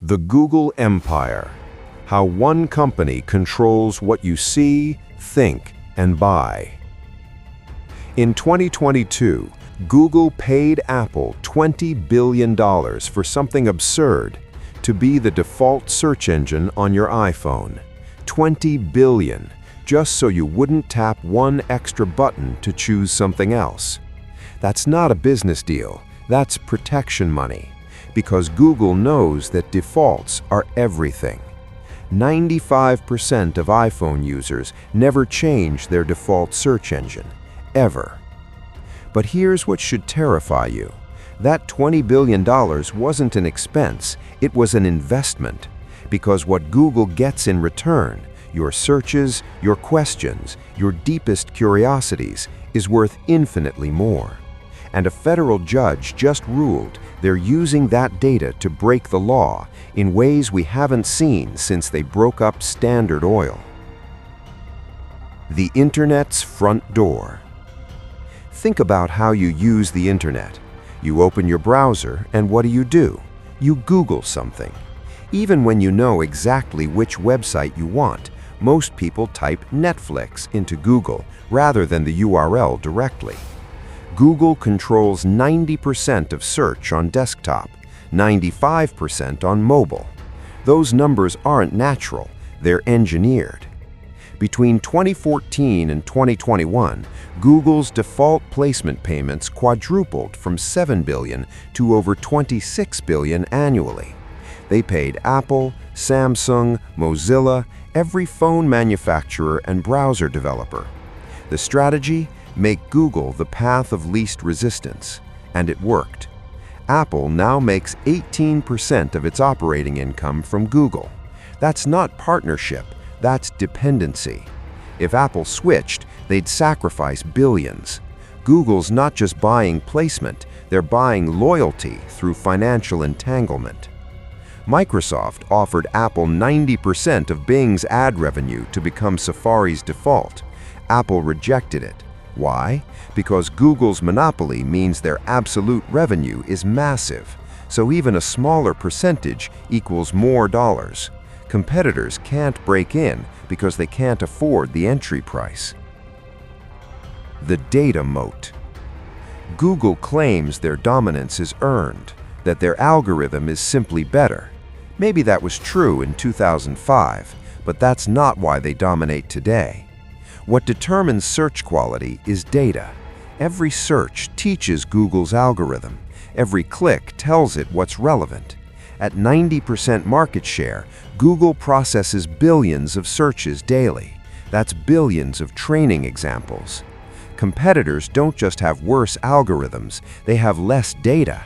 The Google Empire. How one company controls what you see, think, and buy. In 2022, Google paid Apple $20 billion for something absurd: to be the default search engine on your iPhone. $20 billion, just so you wouldn't tap one extra button to choose something else. That's not a business deal, that's protection money, because Google knows that defaults are everything. 95% of iPhone users never change their default search engine, ever. But here's what should terrify you. That $20 billion wasn't an expense, it was an investment. Because what Google gets in return, your searches, your questions, your deepest curiosities, is worth infinitely more. And a federal judge just ruled they're using that data to break the law in ways we haven't seen since they broke up Standard Oil. The Internet's front door. Think about how you use the Internet. You open your browser, and what do? You Google something. Even when you know exactly which website you want, most people type Netflix into Google rather than the URL directly. Google controls 90% of search on desktop, 95% on mobile. Those numbers aren't natural, they're engineered. Between 2014 and 2021, Google's default placement payments quadrupled from $7 billion to over $26 billion annually. They paid Apple, Samsung, Mozilla, every phone manufacturer and browser developer. The strategy? Make Google the path of least resistance. And it worked. Apple now makes 18% of its operating income from Google. That's not partnership, that's dependency. If Apple switched, they'd sacrifice billions. Google's not just buying placement, they're buying loyalty through financial entanglement. Microsoft offered Apple 90% of Bing's ad revenue to become Safari's default. Apple rejected it. Why? Because Google's monopoly means their absolute revenue is massive, so even a smaller percentage equals more dollars. Competitors can't break in because they can't afford the entry price. The data moat. Google claims their dominance is earned, that their algorithm is simply better. Maybe that was true in 2005, but that's not why they dominate today. What determines search quality is data. Every search teaches Google's algorithm. Every click tells it what's relevant. At 90% market share, Google processes billions of searches daily. That's billions of training examples. Competitors don't just have worse algorithms, they have less data.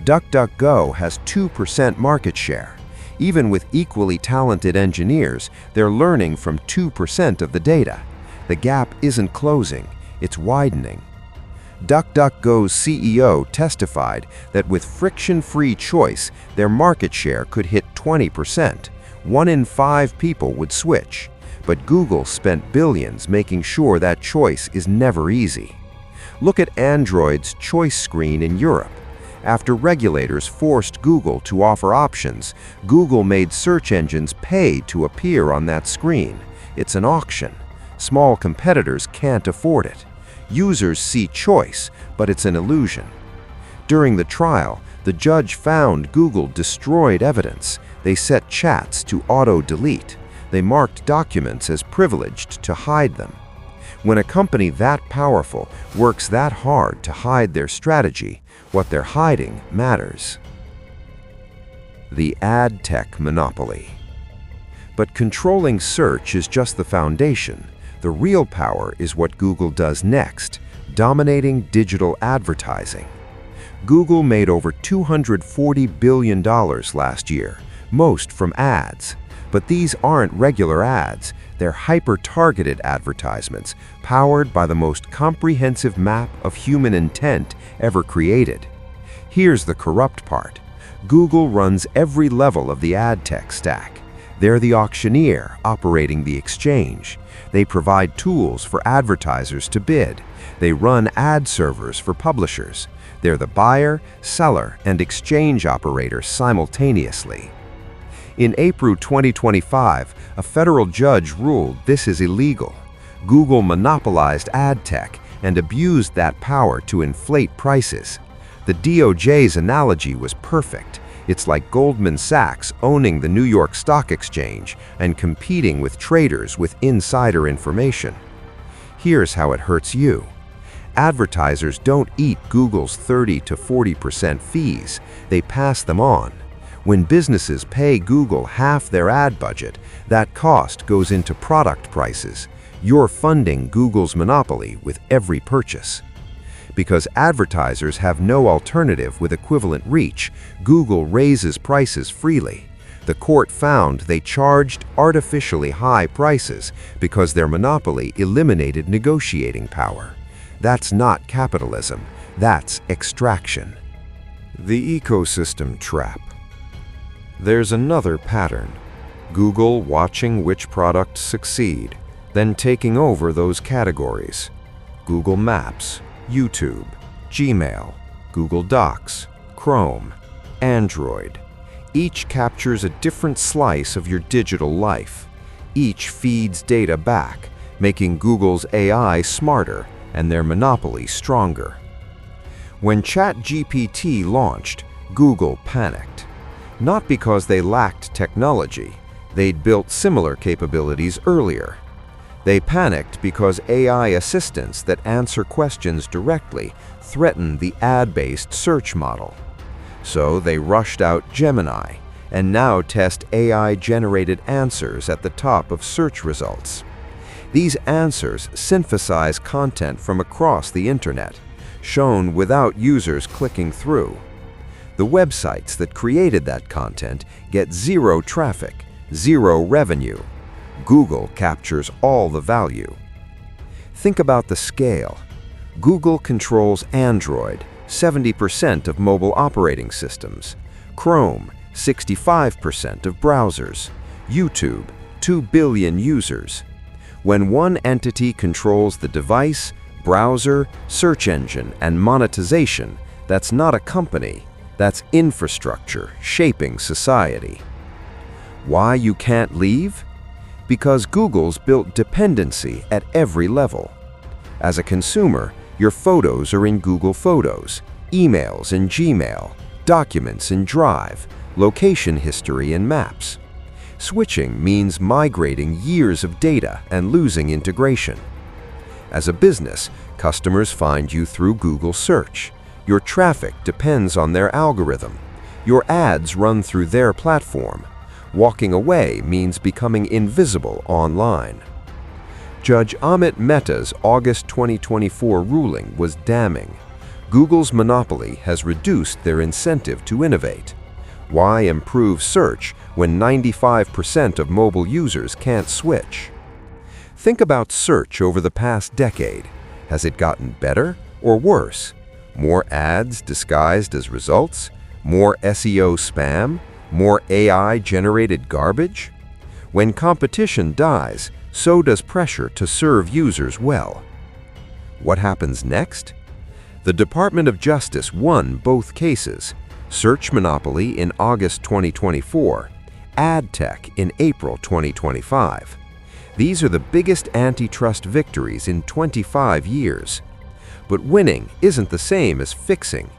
DuckDuckGo has 2% market share. Even with equally talented engineers, they're learning from 2% of the data. The gap isn't closing, it's widening. DuckDuckGo's CEO testified that with friction-free choice, their market share could hit 20%. 1 in 5 people would switch. But Google spent billions making sure that choice is never easy. Look at Android's choice screen in Europe. After regulators forced Google to offer options, Google made search engines pay to appear on that screen. It's an auction. Small competitors can't afford it. Users see choice, but it's an illusion. During the trial, the judge found Google destroyed evidence. They set chats to auto-delete. They marked documents as privileged to hide them. When a company that powerful works that hard to hide their strategy, what they're hiding matters. The AdTech monopoly. But controlling search is just the foundation. The real power is what Google does next, dominating digital advertising. Google made over $240 billion last year, most from ads. But these aren't regular ads, they're hyper-targeted advertisements powered by the most comprehensive map of human intent ever created. Here's the corrupt part. Google runs every level of the AdTech stack. They're the auctioneer operating the exchange. They provide tools for advertisers to bid. They run ad servers for publishers. They're the buyer, seller, and exchange operator simultaneously. In April 2025, a federal judge ruled this is illegal. Google monopolized AdTech and abused that power to inflate prices. The DOJ's analogy was perfect. It's like Goldman Sachs owning the New York Stock Exchange and competing with traders with insider information. Here's how it hurts you. Advertisers don't eat Google's 30 to 40% fees, they pass them on. When businesses pay Google half their ad budget, that cost goes into product prices. You're funding Google's monopoly with every purchase. Because advertisers have no alternative with equivalent reach, Google raises prices freely. The court found they charged artificially high prices because their monopoly eliminated negotiating power. That's not capitalism, that's extraction. The ecosystem trap. There's another pattern. Google watching which products succeed, then taking over those categories. Google Maps, YouTube, Gmail, Google Docs, Chrome, Android. Each captures a different slice of your digital life. Each feeds data back, making Google's AI smarter and their monopoly stronger. When ChatGPT launched, Google panicked. Not because they lacked technology, they'd built similar capabilities earlier. They panicked because AI assistants that answer questions directly threatened the ad-based search model. So they rushed out Gemini and now test AI-generated answers at the top of search results. These answers synthesize content from across the internet, shown without users clicking through. The websites that created that content get zero traffic, zero revenue. Google captures all the value. Think about the scale. Google controls Android, 70% of mobile operating systems, Chrome, 65% of browsers, YouTube, 2 billion users. When one entity controls the device, browser, search engine, and monetization, that's not a company, that's infrastructure shaping society. Why you can't leave? Because Google's built dependency at every level. As a consumer, your photos are in Google Photos, emails in Gmail, documents in Drive, location history in Maps. Switching means migrating years of data and losing integration. As a business, customers find you through Google Search. Your traffic depends on their algorithm. Your ads run through their platform. Walking away means becoming invisible online. Judge Amit Mehta's August 2024 ruling was damning. Google's monopoly has reduced their incentive to innovate. Why improve search when 95% of mobile users can't switch? Think about search over the past decade. Has it gotten better or worse? More ads disguised as results? More SEO spam? More AI-generated garbage? When competition dies, so does pressure to serve users well. What happens next? The Department of Justice won both cases, search monopoly in August 2024, AdTech in April 2025. These are the biggest antitrust victories in 25 years. But winning isn't the same as fixing.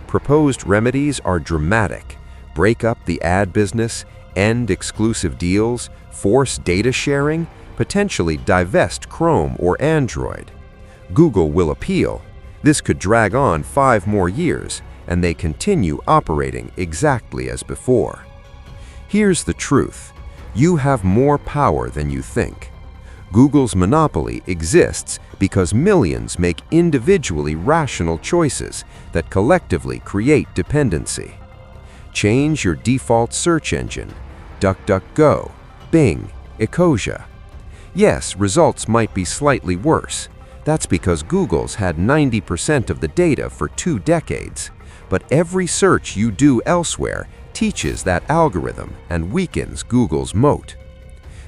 Proposed remedies are dramatic. Break up the ad business, end exclusive deals, force data sharing, potentially divest Chrome or Android. Google will appeal. This could drag on 5 more years, and they continue operating exactly as before. Here's the truth. You have more power than you think. Google's monopoly exists because millions make individually rational choices that collectively create dependency. Change your default search engine, DuckDuckGo, Bing, Ecosia. Yes, results might be slightly worse. That's because Google's had 90% of the data for 2 decades. But every search you do elsewhere teaches that algorithm and weakens Google's moat.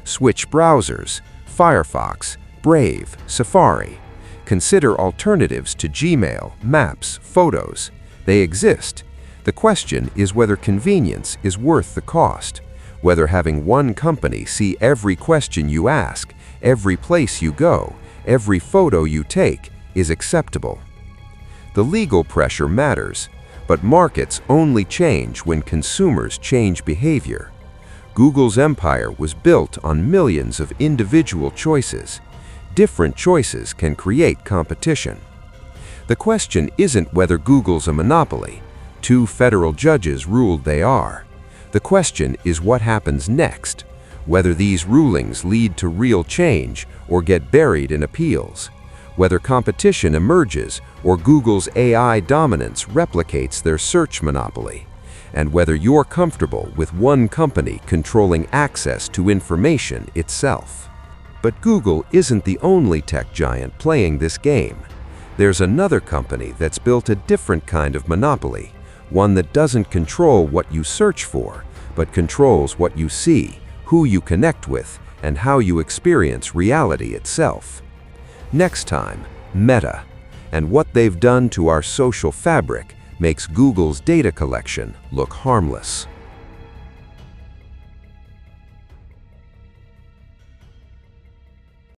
Switch browsers, Firefox, Brave, Safari. Consider alternatives to Gmail, Maps, Photos. They exist. The question is whether convenience is worth the cost. whether having one company see every question you ask, every place you go, every photo you take is acceptable. The legal pressure matters, but markets only change when consumers change behavior. Google's empire was built on millions of individual choices. Different choices can create competition. The question isn't whether Google's a monopoly. 2 federal judges ruled they are. The question is what happens next, whether these rulings lead to real change or get buried in appeals, whether competition emerges or Google's AI dominance replicates their search monopoly, and whether you're comfortable with one company controlling access to information itself. But Google isn't the only tech giant playing this game. There's another company that's built a different kind of monopoly, one that doesn't control what you search for, but controls what you see, who you connect with, and how you experience reality itself. Next time, Meta, and what they've done to our social fabric makes Google's data collection look harmless.